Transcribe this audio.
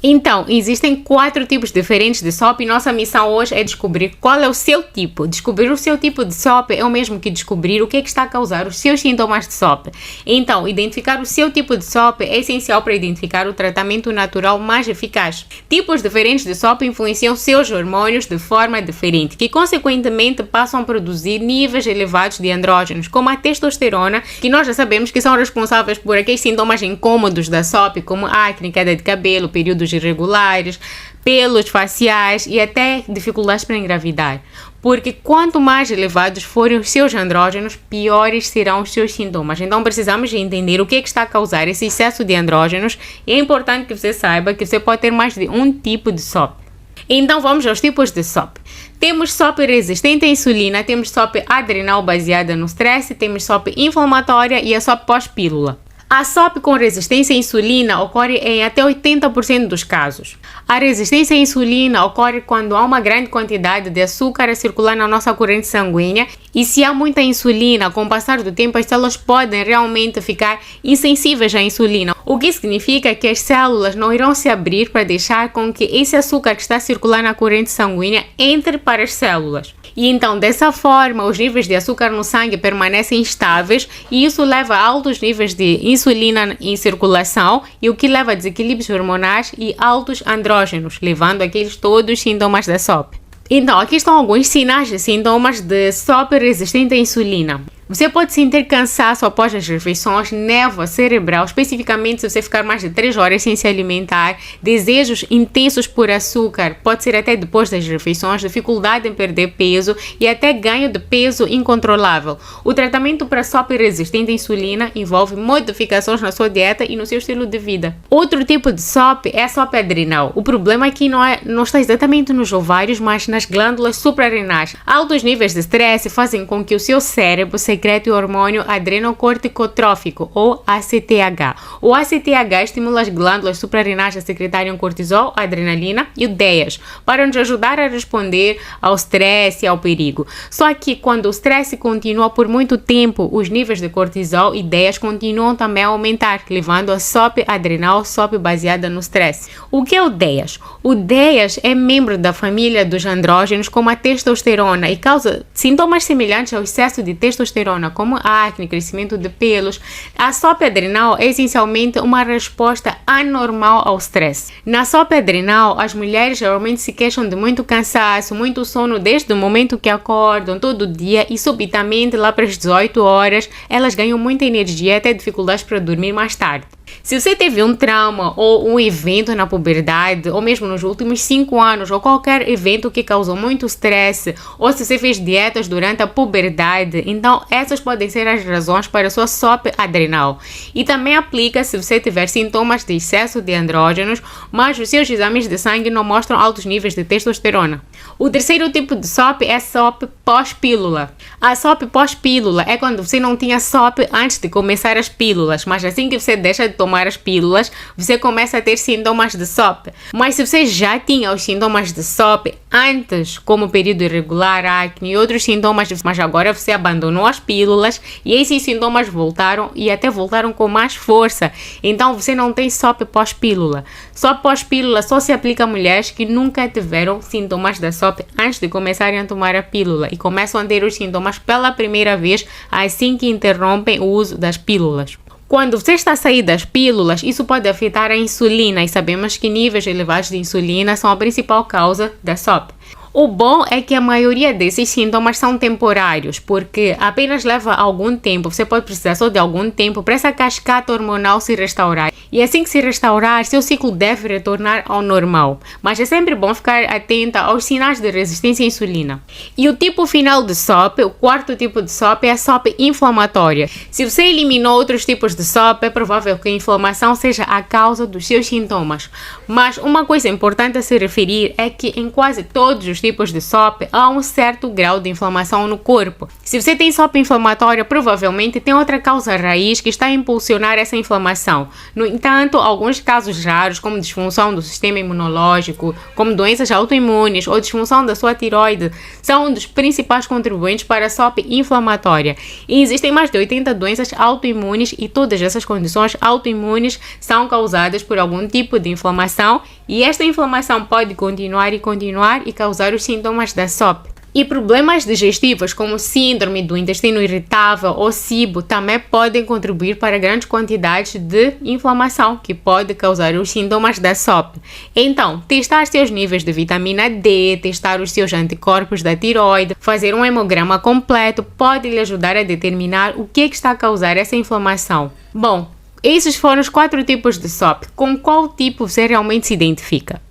Então, existem 4 tipos diferentes de SOP e nossa missão hoje é descobrir qual é o seu tipo. Descobrir o seu tipo de SOP é o mesmo que descobrir o que é que está a causar os seus sintomas de SOP. Então, identificar o seu tipo de SOP é essencial para identificar o tratamento natural mais eficaz. Tipos diferentes de SOP influenciam seus hormônios de forma diferente, que consequentemente passam a produzir níveis elevados de andrógenos, como a testosterona, que nós já sabemos que são responsáveis por aqueles sintomas incômodos da SOP, como acne, queda de cabelo, períodos irregulares, pelos faciais e até dificuldades para engravidar. Porque quanto mais elevados forem os seus andrógenos, piores serão os seus sintomas. Então precisamos entender o que é que está a causar esse excesso de andrógenos e é importante que você saiba que você pode ter mais de um tipo de SOP. Então vamos aos tipos de SOP. Temos SOP resistente à insulina, temos SOP adrenal baseada no stress, temos SOP inflamatória e a SOP pós-pílula. A SOP com resistência à insulina ocorre em até 80% dos casos. A resistência à insulina ocorre quando há uma grande quantidade de açúcar a circular na nossa corrente sanguínea e se há muita insulina, com o passar do tempo as células podem realmente ficar insensíveis à insulina, o que significa que as células não irão se abrir para deixar com que esse açúcar que está a circular na corrente sanguínea entre para as células. E então, dessa forma, os níveis de açúcar no sangue permanecem estáveis e isso leva a altos níveis de insulina em circulação e o que leva a desequilíbrios hormonais e altos andrógenos, levando aqueles todos os sintomas da SOP. Então, aqui estão alguns sinais e sintomas de SOP resistente à insulina. Você pode sentir cansaço após as refeições, névoa cerebral, especificamente se você ficar mais de 3 horas sem se alimentar, desejos intensos por açúcar, pode ser até depois das refeições, dificuldade em perder peso e até ganho de peso incontrolável. O tratamento para SOP resistente à insulina envolve modificações na sua dieta e no seu estilo de vida. Outro tipo de SOP é a SOP adrenal. O problema aqui não está exatamente nos ovários, mas nas glândulas suprarrenais. Altos níveis de estresse fazem com que o seu cérebro secrete o hormônio adrenocorticotrófico, ou ACTH. O ACTH estimula as glândulas suprarrenais a secretarem o cortisol, a adrenalina e o DEAS, para nos ajudar a responder ao estresse e ao perigo. Só que quando o estresse continua por muito tempo, os níveis de cortisol e DEAS continuam também a aumentar, levando a SOP adrenal, SOP baseada no estresse. O que é o DEAS? O DEAS é membro da família dos andrógenos como a testosterona e causa sintomas semelhantes ao excesso de testosterona, como acne, crescimento de pelos. A SOP adrenal é essencialmente uma resposta anormal ao estresse. Na SOP adrenal, as mulheres geralmente se queixam de muito cansaço, muito sono desde o momento que acordam todo dia e subitamente lá para as 18 horas elas ganham muita energia e até dificuldades para dormir mais tarde. Se você teve um trauma ou um evento na puberdade, ou mesmo nos últimos 5 anos, ou qualquer evento que causou muito estresse, ou se você fez dietas durante a puberdade, então essas podem ser as razões para a sua SOP adrenal. E também aplica se você tiver sintomas de excesso de andrógenos, mas os seus exames de sangue não mostram altos níveis de testosterona. O terceiro tipo de SOP é a SOP pós-pílula. A SOP pós-pílula é quando você não tinha SOP antes de começar as pílulas, mas assim que você deixa de tomar as pílulas, você começa a ter sintomas de SOP. Mas se você já tinha os sintomas de SOP antes, como período irregular, acne e outros sintomas, mas agora você abandonou as pílulas e esses sintomas voltaram e até voltaram com mais força, então você não tem SOP pós-pílula. SOP pós-pílula só se aplica a mulheres que nunca tiveram sintomas da SOP antes de começarem a tomar a pílula e começam a ter os sintomas pela primeira vez assim que interrompem o uso das pílulas. Quando você está a sair das pílulas, isso pode afetar a insulina e sabemos que níveis elevados de insulina são a principal causa da SOP. O bom é que a maioria desses sintomas são temporários, porque apenas leva algum tempo, você pode precisar só de algum tempo para essa cascata hormonal se restaurar. E assim que se restaurar, seu ciclo deve retornar ao normal. Mas é sempre bom ficar atenta aos sinais de resistência à insulina. E o tipo final de SOP, o quarto tipo de SOP, é a SOP inflamatória. Se você eliminou outros tipos de SOP, é provável que a inflamação seja a causa dos seus sintomas. Mas uma coisa importante a se referir é que em quase todos os os tipos de SOP, há um certo grau de inflamação no corpo. Se você tem SOP inflamatória, provavelmente tem outra causa raiz que está a impulsionar essa inflamação. No entanto, alguns casos raros, como disfunção do sistema imunológico, como doenças autoimunes ou disfunção da sua tiroide, são um dos principais contribuintes para a SOP inflamatória. E existem mais de 80 doenças autoimunes e todas essas condições autoimunes são causadas por algum tipo de inflamação, e esta inflamação pode continuar e causar os sintomas da SOP. E problemas digestivos como síndrome do intestino irritável ou SIBO também podem contribuir para grandes quantidades de inflamação que pode causar os sintomas da SOP. Então, testar seus níveis de vitamina D, testar os seus anticorpos da tiroide, fazer um hemograma completo pode lhe ajudar a determinar o que está a causar essa inflamação. Bom, esses foram os 4 tipos de SOP. Com qual tipo você realmente se identifica?